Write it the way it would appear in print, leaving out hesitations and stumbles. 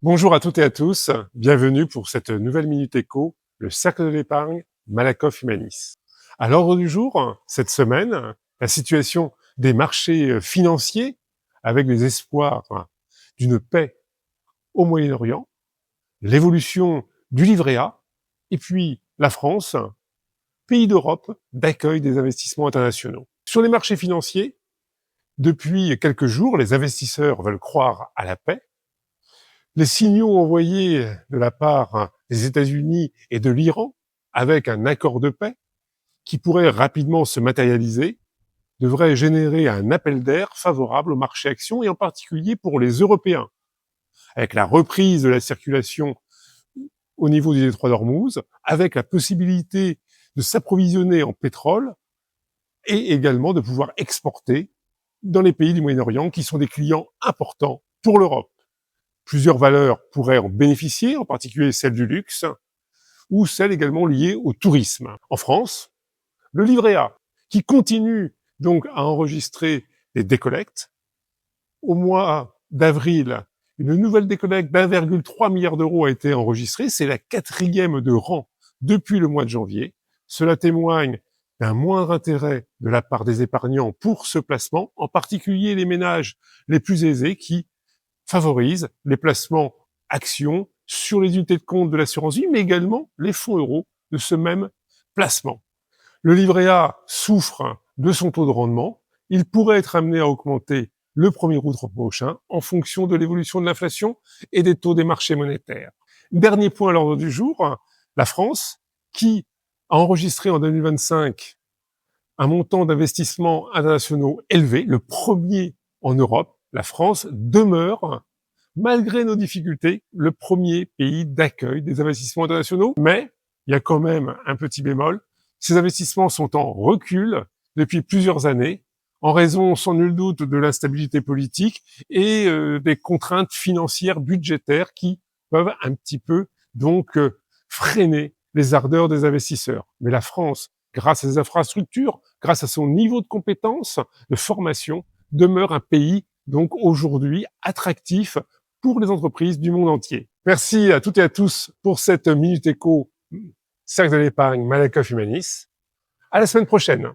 Bonjour à toutes et à tous, bienvenue pour cette nouvelle Minute Éco, le cercle de l'épargne Malakoff Humanis. À l'ordre du jour, cette semaine, la situation des marchés financiers avec les espoirs d'une paix au Moyen-Orient, l'évolution du livret A, et puis la France, pays d'Europe d'accueil des investissements internationaux. Sur les marchés financiers, depuis quelques jours, les investisseurs veulent croire à la paix. Les signaux envoyés de la part des États-Unis et de l'Iran, avec un accord de paix qui pourrait rapidement se matérialiser, devraient générer un appel d'air favorable au marché actions et en particulier pour les Européens. Avec la reprise de la circulation au niveau du détroit d'Ormuz, avec la possibilité de s'approvisionner en pétrole et également de pouvoir exporter dans les pays du Moyen-Orient qui sont des clients importants pour l'Europe. Plusieurs valeurs pourraient en bénéficier, en particulier celle du luxe, ou celles également liées au tourisme. En France, le livret A, qui continue donc à enregistrer des décollectes. Au mois d'avril, une nouvelle décollecte d'1,3 milliard d'euros a été enregistrée. C'est la 4e de rang depuis le mois de janvier. Cela témoigne d'un moindre intérêt de la part des épargnants pour ce placement, en particulier les ménages les plus aisés qui favorise les placements actions sur les unités de compte de l'assurance vie, mais également les fonds euros de ce même placement. Le livret A souffre de son taux de rendement. Il pourrait être amené à augmenter le 1er août prochain en fonction de l'évolution de l'inflation et des taux des marchés monétaires. Dernier point à l'ordre du jour, la France, qui a enregistré en 2025 un montant d'investissements internationaux élevé, le premier en Europe. La France demeure, malgré nos difficultés, le premier pays d'accueil des investissements internationaux. Mais il y a quand même un petit bémol. Ces investissements sont en recul depuis plusieurs années, en raison, sans nul doute, de l'instabilité politique et des contraintes financières budgétaires qui peuvent un petit peu donc freiner les ardeurs des investisseurs. Mais la France, grâce à ses infrastructures, grâce à son niveau de compétence, de formation, demeure un pays donc aujourd'hui attractif pour les entreprises du monde entier. Merci à toutes et à tous pour cette Minute Éco, cercle de l'épargne Malakoff Humanis. À la semaine prochaine.